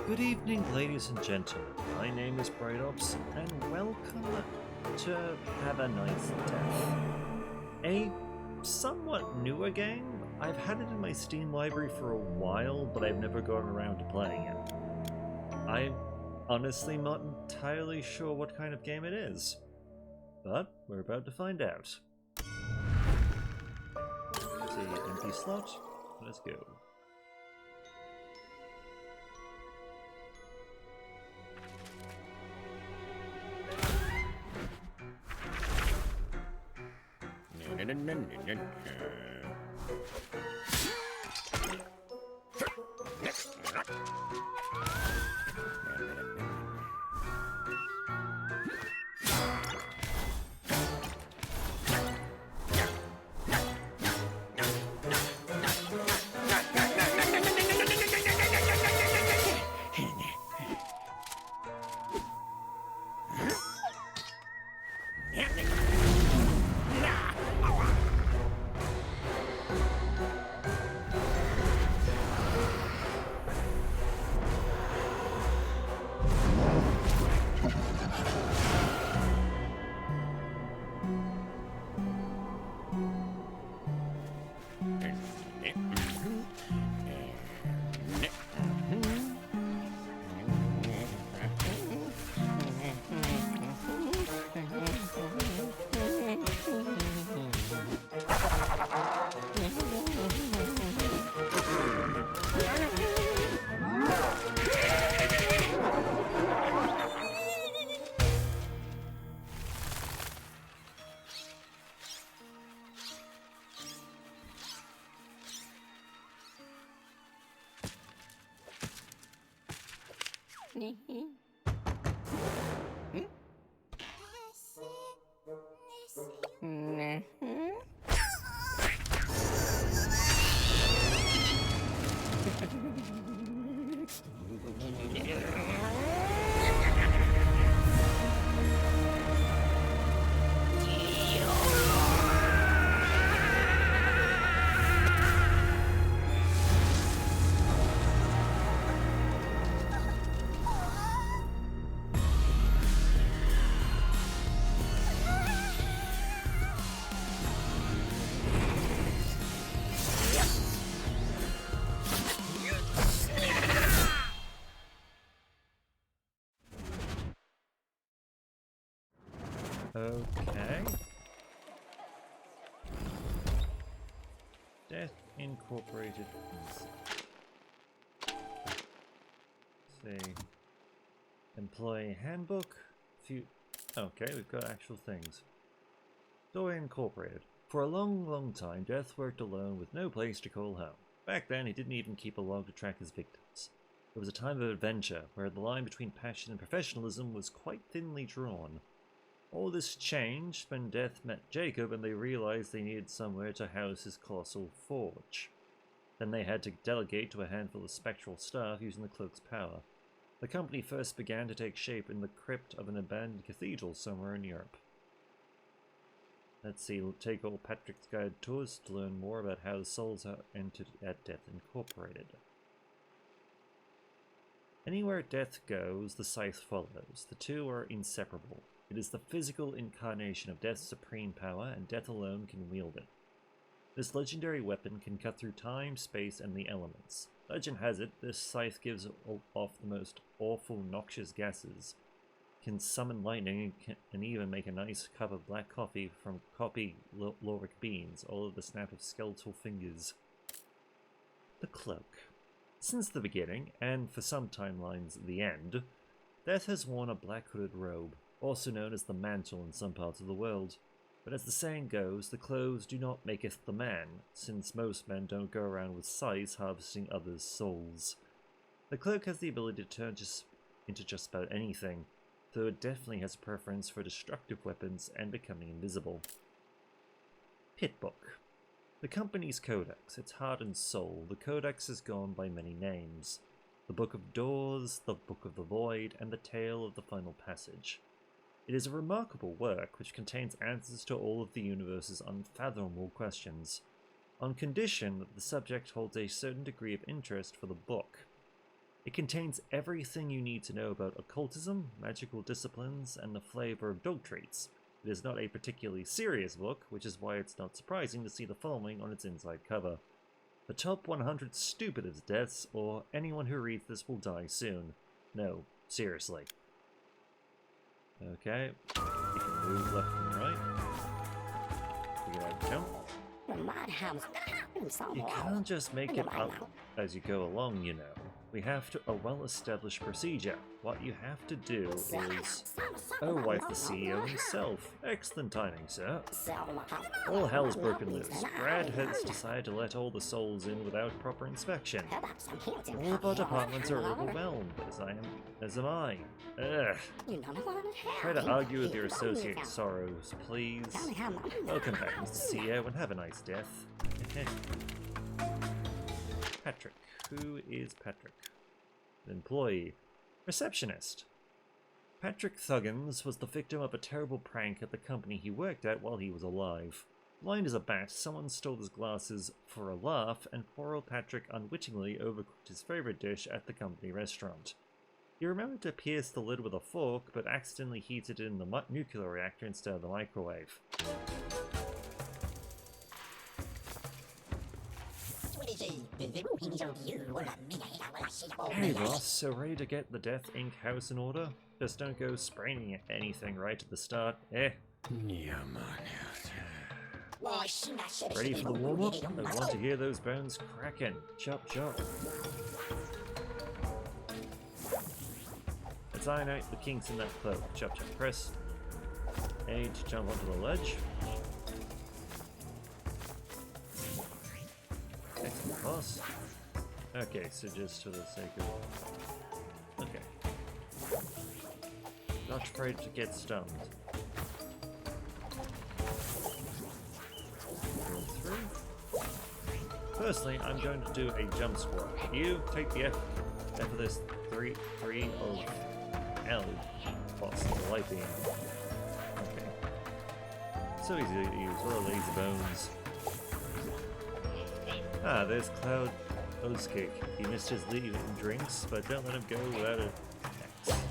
Good evening, ladies and gentlemen. My name is Brightops, and welcome to Have a Nice Death. A somewhat newer game. I've had it in my Steam library for a while, but I've never gotten around to playing it. I'm honestly not entirely sure what kind of game it is, but we're about to find out. There's an empty slot. Let's go. Okay. Death Incorporated. Let's see. Employee handbook. Okay, we've got actual things. Story Incorporated. For a long time, Death worked alone with no place to call home. Back then, he didn't even keep a log to track his victims. It was a time of adventure, where the line between passion and professionalism was quite thinly drawn. All this changed when Death met Jacob and they realized they needed somewhere to house his colossal forge. Then they had to delegate to a handful of spectral staff using the cloak's power. The company first began to take shape in the crypt of an abandoned cathedral somewhere in Europe. Let's see, take old Patrick's Guide Tours to learn more about how the souls are entered at Death Incorporated. Anywhere Death goes, the Scythe follows. The two are inseparable. It is the physical incarnation of Death's supreme power, and Death alone can wield it. This legendary weapon can cut through time, space, and the elements. Legend has it, this scythe gives off the most awful, noxious gases, can summon lightning, and even make a nice cup of black coffee from lauric beans, all at the snap of skeletal fingers. The cloak. Since the beginning, and for some timelines the end, Death has worn a black hooded robe, also known as the mantle in some parts of the world. But as the saying goes, the clothes do not maketh the man, since most men don't go around with scythes harvesting others' souls. The cloak has the ability to turn into just about anything, though it definitely has a preference for destructive weapons and becoming invisible. Pit Book. The company's codex, its heart and soul, the codex has gone by many names. The Book of Doors, the Book of the Void, and the Tale of the Final Passage. It is a remarkable work which contains answers to all of the universe's unfathomable questions, on condition that the subject holds a certain degree of interest for the book. It contains everything you need to know about occultism, magical disciplines, and the flavor of dog treats. It is not a particularly serious book, which is why it's not surprising to see the following on its inside cover. The top 100 stupidest deaths, or anyone who reads this will die soon. No, seriously. Okay, you can move left and right. We can have a jump. You can't just make it up as you go along, you know. We have a well-established procedure. What you have to do is... Oh, wife the CEO himself. Excellent timing, sir. All hell's broken loose. Brad has decided to let all the souls in without proper inspection. All of our departments are overwhelmed, as am I. Ugh. Try to argue with your associate Sorrows, please. Welcome back, Mr. CEO, and have a nice death. Patrick. Who is Patrick? An employee. Receptionist. Patrick Thuggins was the victim of a terrible prank at the company he worked at while he was alive. Blind as a bat, someone stole his glasses for a laugh, and poor old Patrick unwittingly overcooked his favorite dish at the company restaurant. He remembered to pierce the lid with a fork, but accidentally heated it in the nuclear reactor instead of the microwave. Hey boss, so ready to get the Death Inc. house in order? Just don't go spraining anything right at the start, eh? Ready for the warm-up? I want to hear those bones cracking. Chop chop. Let's iron out the kinks in that cloak. Chop chop. Press A to jump onto the ledge. Excellent, boss. Okay, so just for the sake of... Okay. Not afraid to get stunned. Go through. Firstly, I'm going to do a jump squat. You take the F of this 3 of L boss, the light beam. Okay. So easy to use. What are lazy bones? Ah, there's Cloud Oatscake. He missed his leave in drinks, but don't let him go without a tax.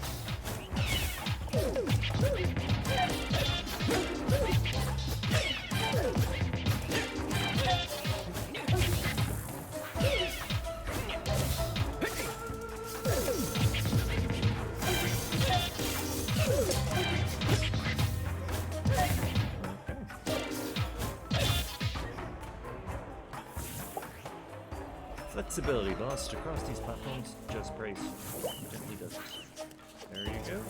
Flexibility, boss. To cross these platforms, just brace. Gently does it. There you go.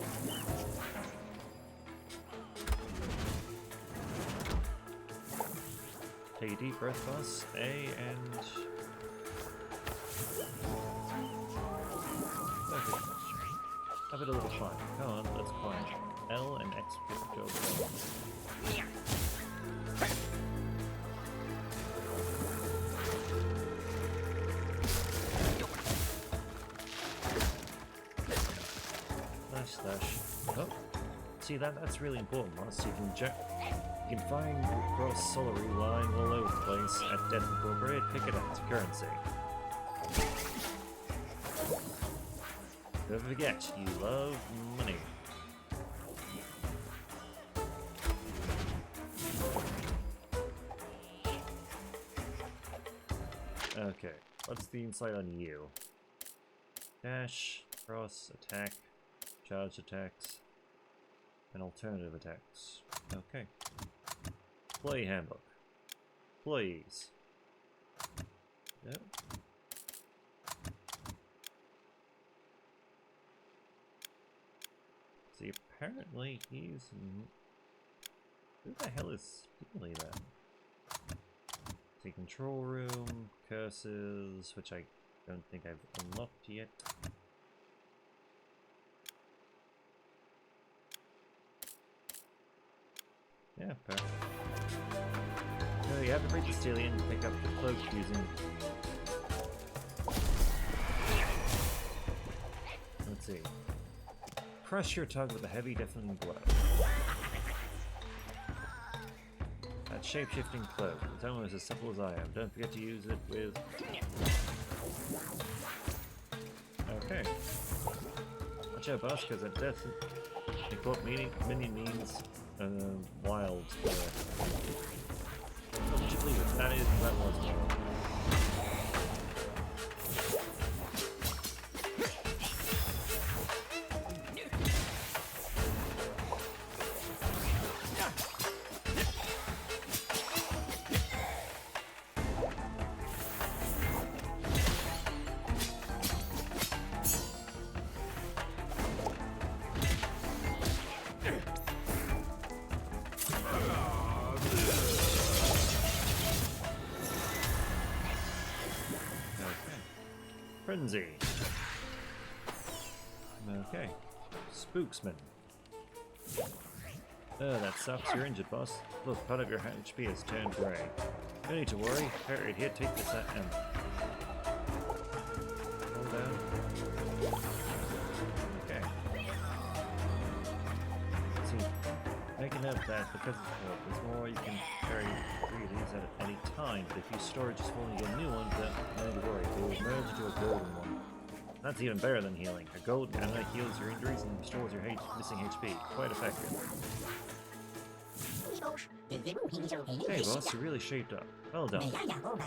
Take a deep breath, boss. A and... Perfect. Have it a little fun. Come on, let's climb. L and X for the job. Oh, see that's really important, boss. You can find gross celery lying all over the place at Death Incorporated. Pick it up as currency. Don't forget, you love money. Okay, what's the insight on you? Dash, cross, attack, charge attacks, and alternative attacks. Okay. Employee handbook. Employees. Yep. See, apparently he's... Who the hell is Steely then? See, control room, curses, which I don't think I've unlocked yet. Yeah, perfect. No, you have to break the Stellian and pick up the cloak using... Let's see. Crush your tongue with a heavy, deafening blow. That shape-shifting cloak. It's almost as simple as I am. Don't forget to use it with... Okay. Watch out, boss, because at death, they quote minion means wild. Oh, would you believe it? That was wild. Frenzy. Okay. Spooksman. Oh, that sucks. You're injured, boss. Look, part of your HP has turned grey. No need to worry. Harriet here, take this out and... Hold down. Okay. See, making note that because there's more you can carry 3 of these at any time, but if you storage is full and you get a new one, then no need to worry. It will merge into a golden one. That's even better than healing. A golden ammo heals your injuries and restores your missing HP. Quite effective. Hey boss, you really shaped up. Well done.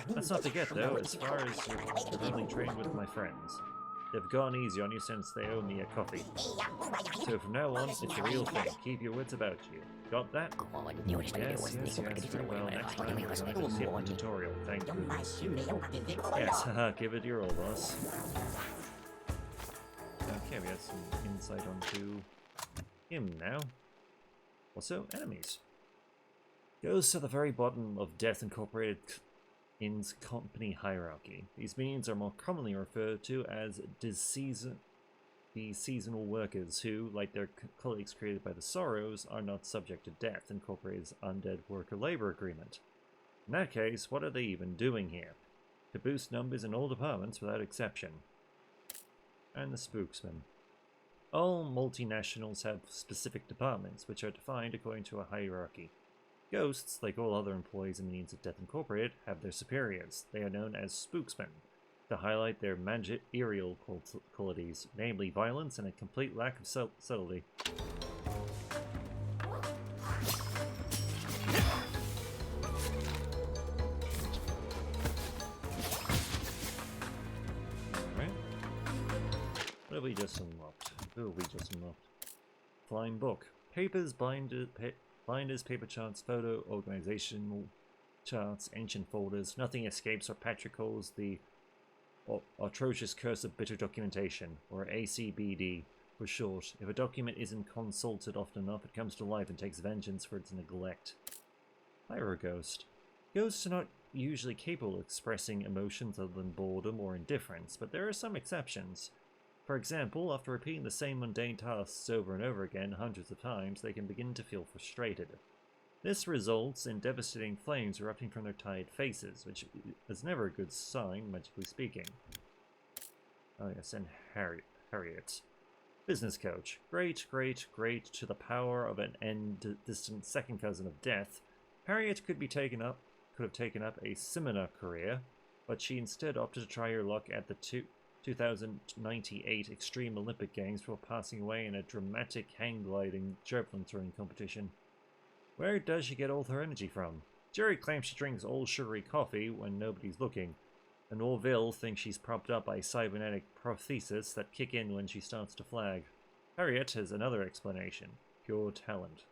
Let's not forget though, as far as you've only trained with my friends. They've gone easy on you since they owe me a coffee. So from now on, it's the real thing. Keep your wits about you. Got that? Yes, very well. Next time we're going to skip the tutorial. Thank goodness. Yes, haha, give it your all, boss. Okay, we have some insight onto him now. Also, enemies. Goes to the very bottom of Death Incorporated In's company hierarchy. These minions are more commonly referred to as the seasonal workers who, like their colleagues created by the Sorrows, are not subject to Death Incorporated's undead worker labor agreement. In that case, what are they even doing here? To boost numbers in all departments without exception. And the Spooksman. All multinationals have specific departments, which are defined according to a hierarchy. Ghosts, like all other employees and minions of Death Incorporated, have their superiors. They are known as Spooksmen, to highlight their managerial qualities, namely violence and a complete lack of subtlety. Alright. What have we just unlocked? Who have we just unlocked? Flying book. Papers, binders, paper charts, photo, organizational charts, ancient folders. Nothing escapes what Patrick calls the atrocious curse of bitter documentation, or ACBD for short. If a document isn't consulted often enough, it comes to life and takes vengeance for its neglect. Ghost. Ghosts are not usually capable of expressing emotions other than boredom or indifference, but there are some exceptions. For example, after repeating the same mundane tasks over and over again hundreds of times, they can begin to feel frustrated. This results in devastating flames erupting from their tired faces, which is never a good sign, magically speaking. Oh yes, and Harriet. Business coach. Great to the power of an distant second cousin of death. Harriet could have taken up a similar career, but she instead opted to try her luck at the 2098 Extreme Olympic Games before passing away in a dramatic hang-gliding javelin throwing competition. Where does she get all her energy from? Jerry claims she drinks all sugary coffee when nobody's looking, and Orville thinks she's propped up by cybernetic prostheses that kick in when she starts to flag. Harriet has another explanation: pure talent.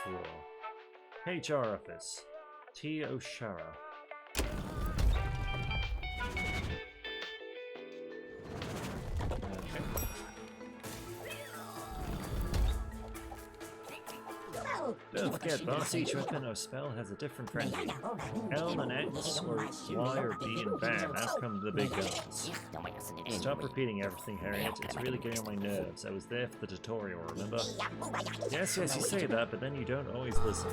floor. HR office. T. O'Shara. Don't forget, boss, each weapon or spell has a different friendly. L and X, or Y or B and bam, out come the big guns. Stop repeating everything, Harriet. It's really getting on my nerves. I was there for the tutorial, remember? Yes, you say that, but then you don't always listen.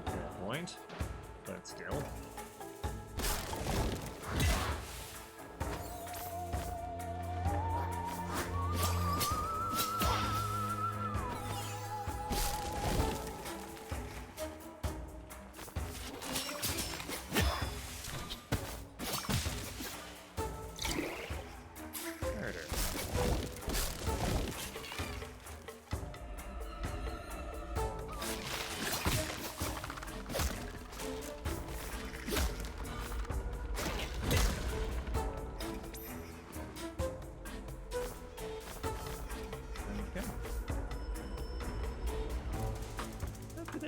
Fair point. But still.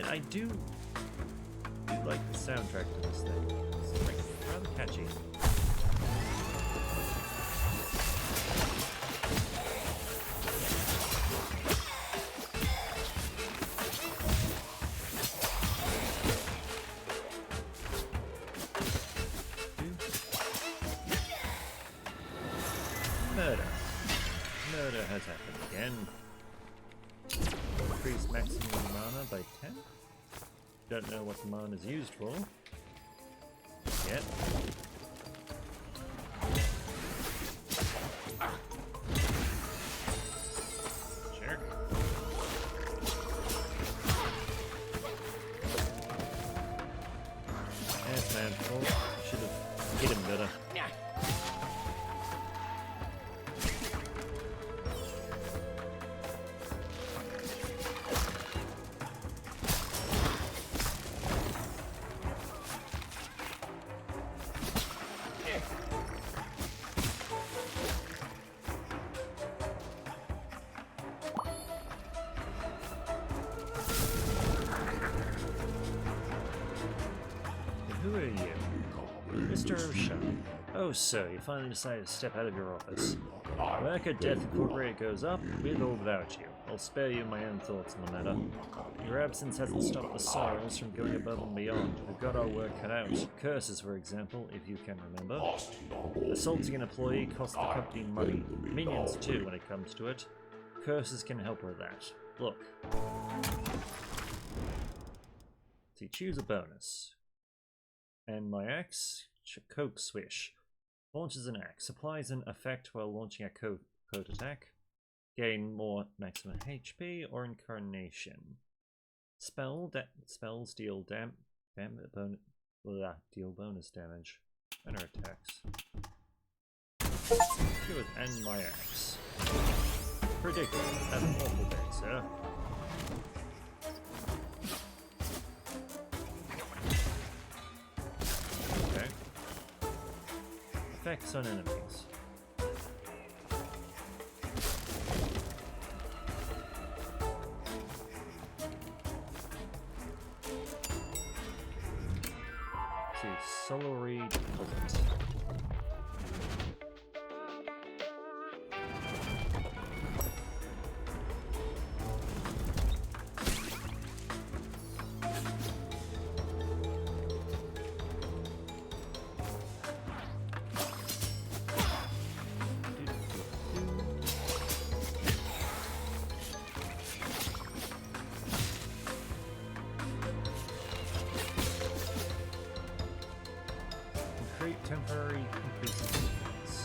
I do like the soundtrack to this thing. It's like rather catchy. Murder. Murder has happened again. Increase maximum mana by 10? Don't know what the mana is used for. Yet. Sure. Yes, man. Oh, I should have hit him better. Who are you? Mr. O'Shara. Oh, so you finally decided to step out of your office. Work at Death Incorporated goes up, with or without you. I'll spare you my own thoughts on the matter. Your absence hasn't stopped the sorrows from going above and beyond. We've got our work cut out. Curses, for example, if you can remember. Assaulting an employee costs the company money. Minions, too, when it comes to it. Curses can help with that. Look. See, choose a bonus. And my axe, Coke Swish. Launches an axe. Applies an effect while launching a code attack. Gain more maximum HP or incarnation. Spells deal deal bonus damage. Better attacks. Good, and my axe. Predictable. Have an awful day, sir. Effects on enemies. See, Solary Deposit. Temporary increase in defense.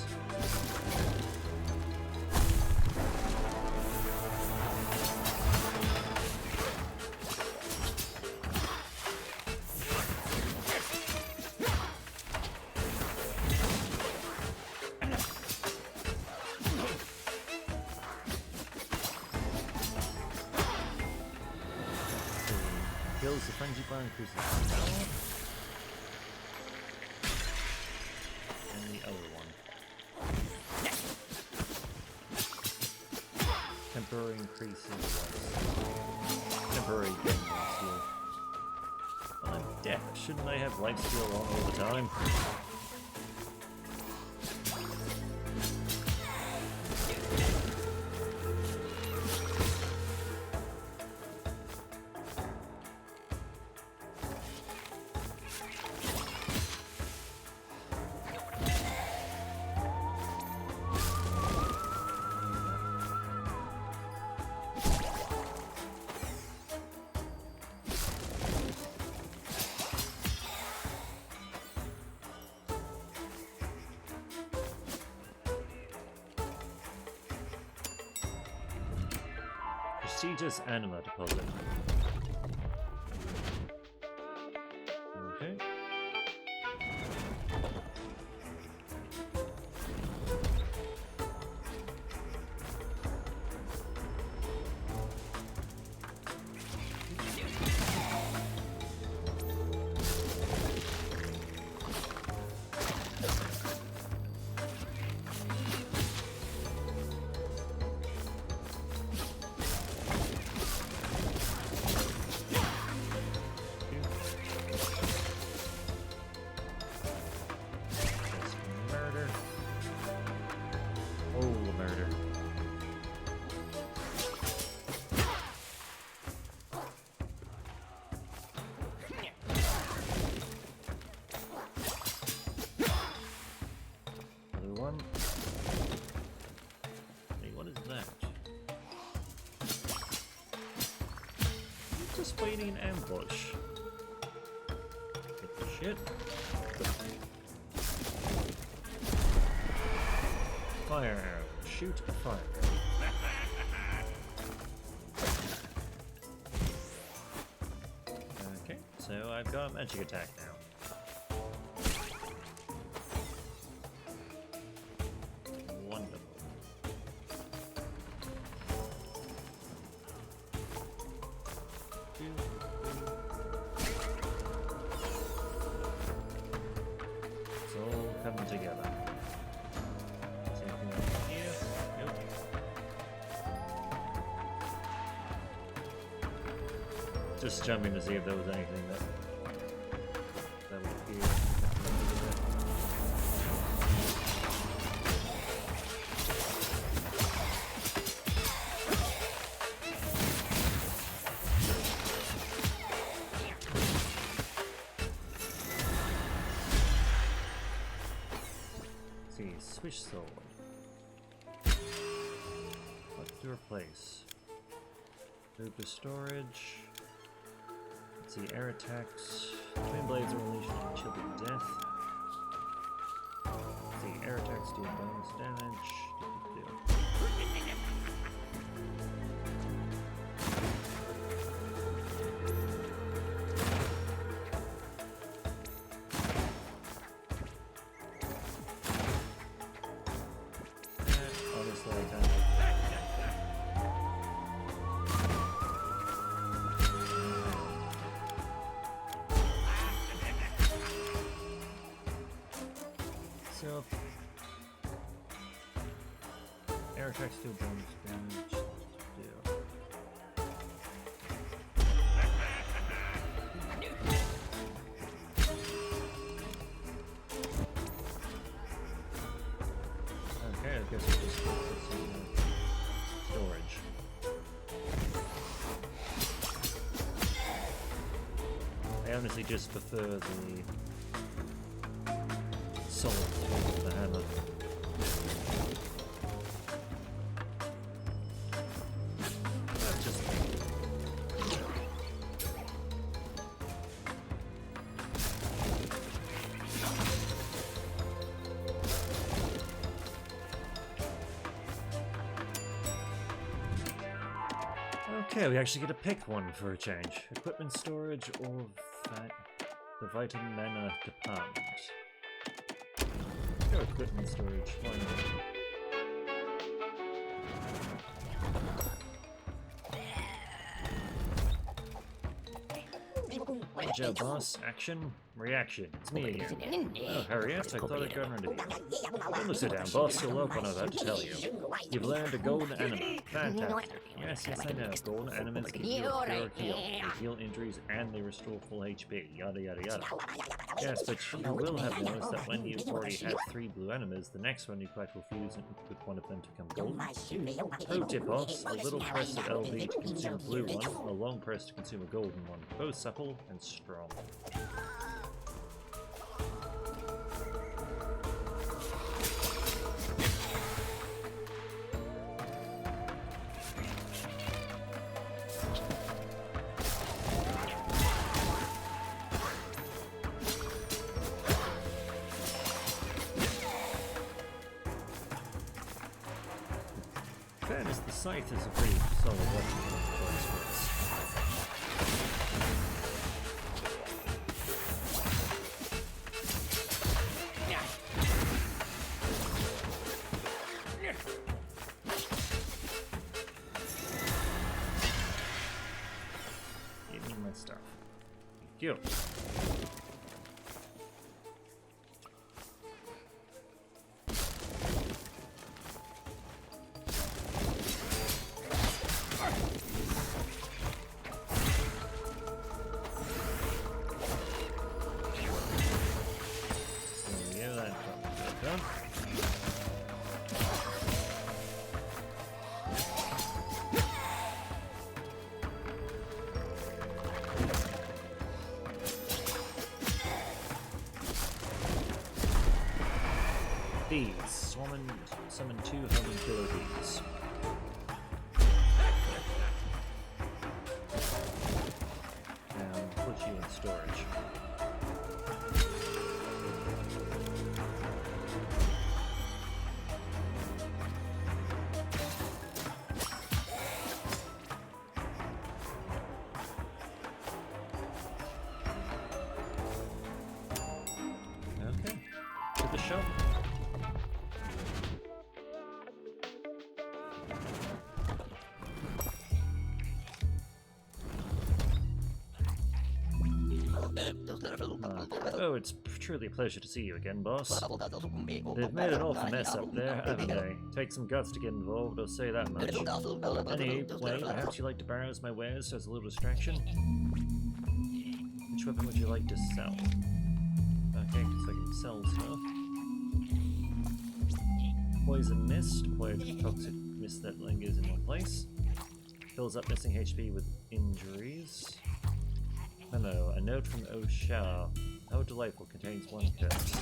Kills the frenzy bar, increases the power. The other one. Temporary increases lifesteal. Temporary gain lifesteal. I'm deaf. Shouldn't I have lifesteal on all the time? Prestigious anima deposit. Okay. Just waiting in ambush. Get the shit. Fire arrow. Shoot a fire arrow. Okay, so I've got magic attack now. Wonderful. It's all coming together. Same thing over here. Yep. Just jumping to see if there was anything that would appear. Switch sword. What to replace? Super storage. Let's see, air attacks. Twin blades are unleashed on chill to death. Let's see, air attacks do bonus damage. Air attacks do bonus damage. Okay, I guess we'll just put some storage. I honestly just prefer the solid tool of the hammer. Okay, we actually get to pick one for a change. Equipment storage or the vitamin mana department. Go equipment storage, why not? Good job, boss. Action, reaction. It's me again. Oh, Harriet, I thought I'd gotten rid of you. Don't sit down, boss. You'll love what I'm about to tell you. You've learned a golden anima. Fantastic. Yes, I know. Golden animals give you a pure heal. They heal injuries and they restore full HP. Yada yada yada. Yes, but you will have noticed that when you've already had 3 blue animas, the next one you collect will fuse with one of them to become golden. Pro tip, boss. A little press of LB to consume a blue one, and a long press to consume a golden one. Both supple and strong. Fairness, the scythe is a pretty solid weapon for its works. Give me my stuff. Thank you. Bees. Summon 2 homing killer bees. And put you in storage. Okay. To the shop. Oh, it's truly a pleasure to see you again, boss. They've made an awful mess up there, haven't they? Take some guts to get involved, I'll say that much. Anyway, perhaps you'd like to browse my wares as a little distraction? Which weapon would you like to sell? Okay, so I can sell stuff. Poison mist, acquired toxic mist that lingers in one place. Fills up missing HP with injuries. Hello, a note from O'Shah. How delightful, contains 1 curse.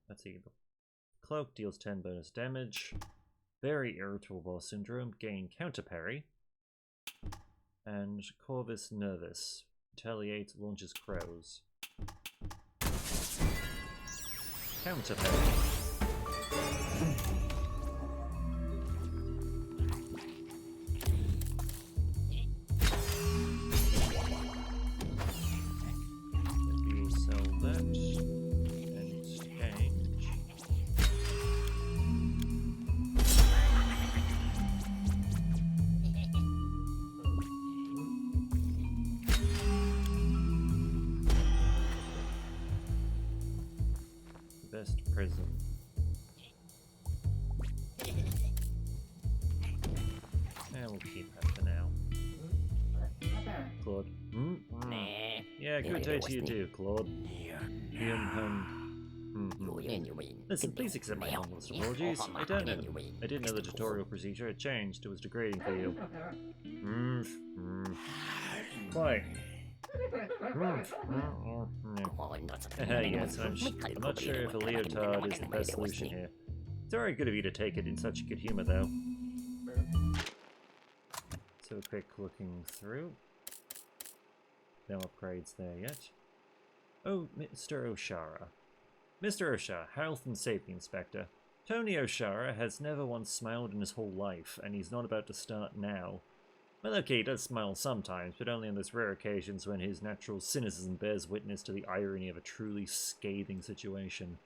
Let's see. Cloak deals 10 bonus damage. Very irritable boss syndrome, gain counter parry. And Corvus Nervous. Retaliate, launches crows. Counter parry. Best prison. Yeah, we'll keep that for now. Claude. Yeah, good day to you too, Claude. Listen, please accept my humblest apologies. I don't know. I didn't know the tutorial procedure had changed. It was degrading for you. Why? Yes, I'm not sure if a leotard is the best solution here. It's very good of you to take it in such good humor, though. So a quick looking through. No upgrades there yet. Oh, Mr. O'Shara. Mr. O'Shara, Health and Safety Inspector. Tony O'Shara has never once smiled in his whole life, and he's not about to start now. Well, okay, he does smile sometimes, but only on those rare occasions when his natural cynicism bears witness to the irony of a truly scathing situation.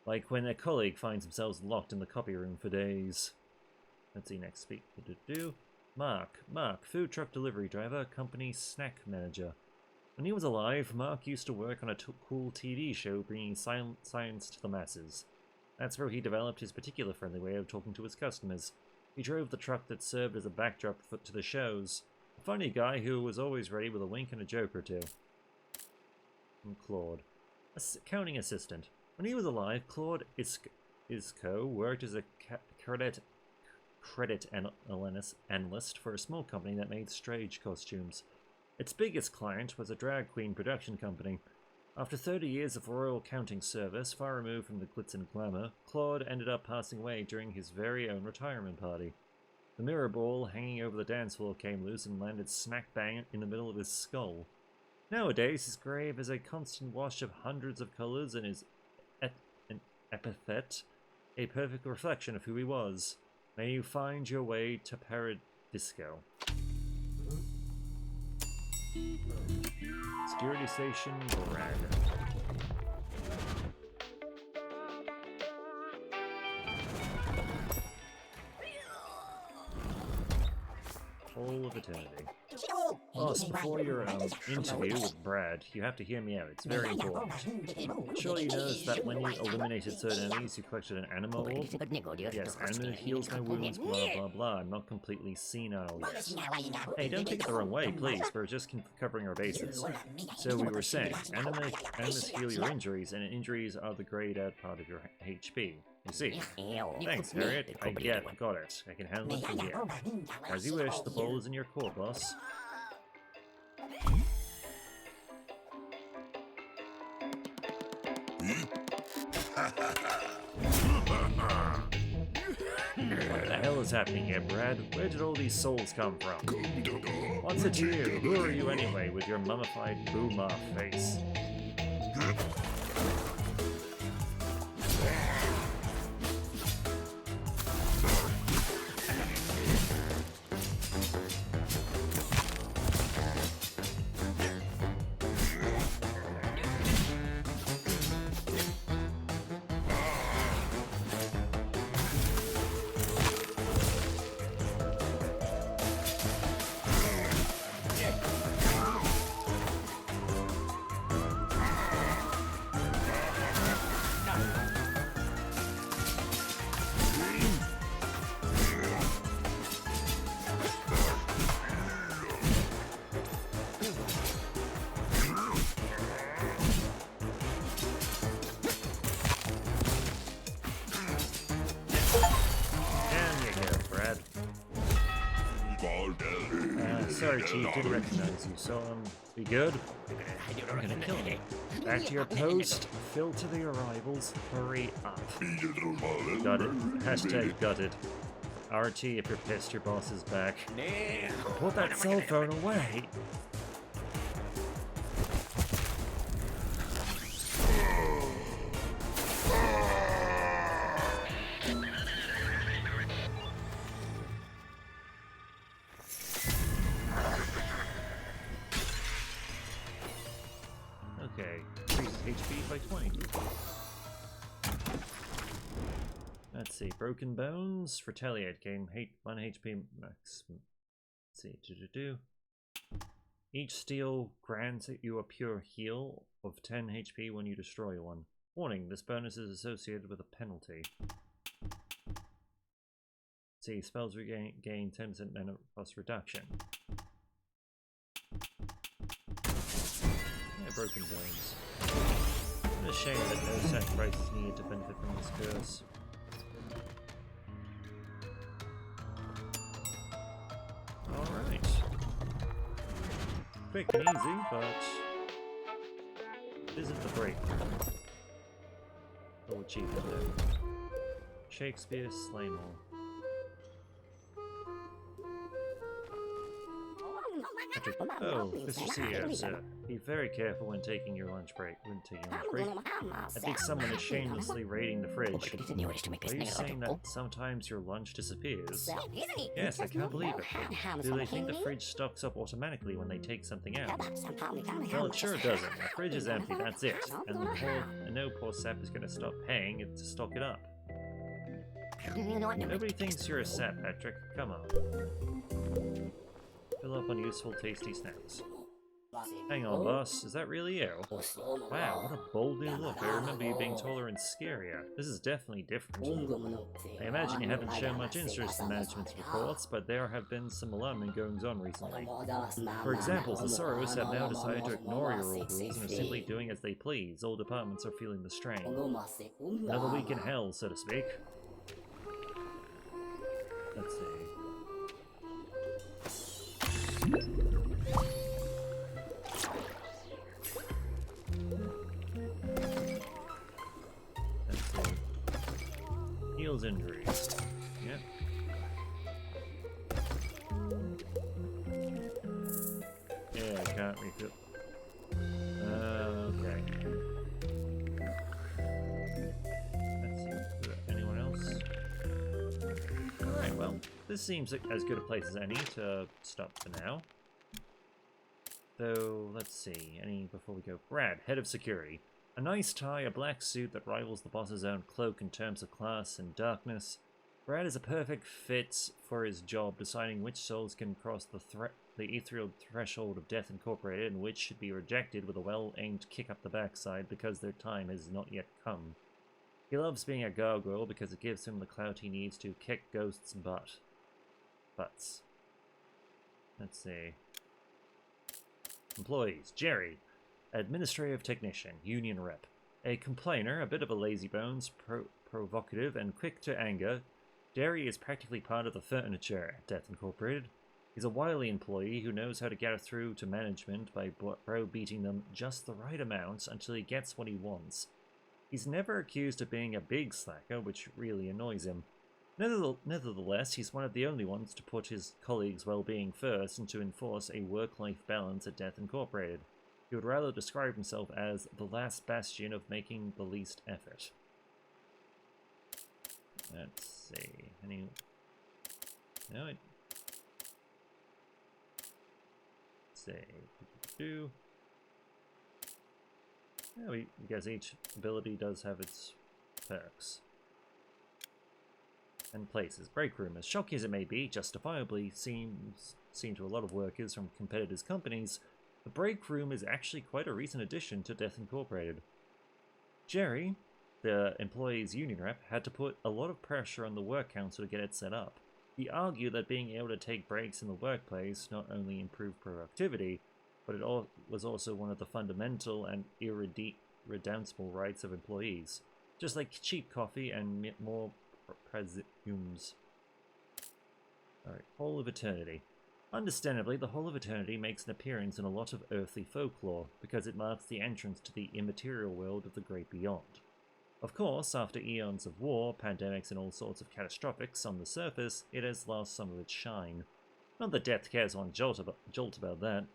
Like when a colleague finds themselves locked in the copy room for days. Let's see, next speak. Mark, food truck delivery driver, company snack manager. When he was alive, Mark used to work on a cool TV show bringing science to the masses. That's where he developed his particular friendly way of talking to his customers. He drove the truck that served as a backdrop to the shows. A funny guy who was always ready with a wink and a joke or two. And Claude. Accounting assistant. When he was alive, Claude Isco worked as a credit analyst for a small company that made stage costumes. Its biggest client was a drag queen production company. After 30 years of royal accounting service, far removed from the glitz and glamour, Claude ended up passing away during his very own retirement party. The mirror ball hanging over the dance floor came loose and landed smack bang in the middle of his skull. Nowadays, his grave is a constant wash of hundreds of colors and his epithet a perfect reflection of who he was. May you find your way to Paradisco. Security station, Brad. Hole of Eternity. Boss, before your interview with Brad, you have to hear me out. It's very important. Sure you noticed that when you eliminated certain enemies, you collected an anima orb? Yes, anima heals my wounds, blah blah blah. I'm not completely senile yet. Hey, don't take it the wrong way, please. We're just covering our bases. So we were saying, animas heal your injuries, and injuries are the grayed out part of your HP. You see. Thanks, Harriet. Got it. I can handle it from here. As you wish, the ball is in your court, boss. What the hell is happening here, Brad? Where did all these souls come from? What's it to you? Who are you anyway, with your mummified boomer face? Sorry, Chief, didn't recognize you, so, be good? I'm gonna kill him. Back to your post, filter the arrivals, hurry up. Got it. Hashtag got it. RT, if you're pissed, your boss is back. Put that cell phone away! Okay, increases HP by 20. Let's see, Broken Bones, Retaliate, gain 1 HP max. Let's see, Each steel grants you a pure heal of 10 HP when you destroy one. Warning, this bonus is associated with a penalty. Let's see, spells gain 10% mana cost reduction. Broken Bones. What a shame that no sacrifice is needed to benefit from this curse. Alright. Quick and easy, but it isn't the breakthrough. Full achievement there. Shakespeare Slaymore. Oh, Mr. CEO, sir. Be very careful when taking your lunch break. I think someone is shamelessly raiding the fridge. Are you saying that sometimes your lunch disappears? Yes, I can't believe it. Do they think the fridge stocks up automatically when they take something out? Well, it sure doesn't. The fridge is empty, that's it. And no poor sap is going to stop paying it to stock it up. Nobody thinks you're a sap, Patrick. Come on. Fill up on useful, tasty snacks. Hang on, boss. Is that really you? Wow, what a bold new look. I remember you being taller and scarier. This is definitely different. I imagine you haven't shown much interest in management's reports, but there have been some alarming goings-on recently. For example, the Soros have now decided to ignore your old rules and are simply doing as they please. All departments are feeling the strain. Another week in hell, so to speak. Let's see. Heals injuries. Yep. Yeah, I can't refill. Okay. Let's see. Anyone else? Alright, well, this seems like as good a place as any to stop for now. So, let's see. Any before we go? Brad, head of security. A nice tie, a black suit that rivals the boss's own cloak in terms of class and darkness. Brad is a perfect fit for his job, deciding which souls can cross the ethereal threshold of Death Incorporated and which should be rejected with a well-aimed kick up the backside because their time has not yet come. He loves being a gargoyle because it gives him the clout he needs to kick ghosts' butts. Let's see. Employees. Jerry. Administrative technician, union rep. A complainer, a bit of a lazybones, provocative, and quick to anger, Jerry is practically part of the furniture at Death Incorporated. He's a wily employee who knows how to get through to management by browbeating them just the right amount until he gets what he wants. He's never accused of being a big slacker, which really annoys him. Nevertheless, he's one of the only ones to put his colleagues' well-being first and to enforce a work-life balance at Death Incorporated. He would rather describe himself as the last bastion of making the least effort. Let's see. Any... No, let's see. Yeah, I guess each ability does have its perks. And places. Break room, as shocking as it may be, justifiably seen to a lot of workers from competitors' companies, the break room is actually quite a recent addition to Death Incorporated. Jerry, the employees' union rep, had to put a lot of pressure on the work council to get it set up. He argued that being able to take breaks in the workplace not only improved productivity, but it was also one of the fundamental and irreducible rights of employees, just like cheap coffee and more presumes. Alright, Hall of Eternity. Understandably, the Hall of Eternity makes an appearance in a lot of earthly folklore, because it marks the entrance to the immaterial world of the great beyond. Of course, after eons of war, pandemics and all sorts of catastrophics on the surface, it has lost some of its shine. Not that Death cares one jolt about that.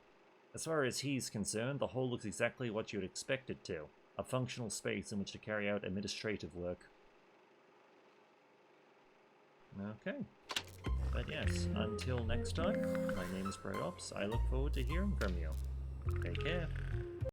As far as he's concerned, the Hall looks exactly what you'd expect it to, a functional space in which to carry out administrative work. Okay. But yes, until next time, my name is Brad Ops. I look forward to hearing from you. Take care.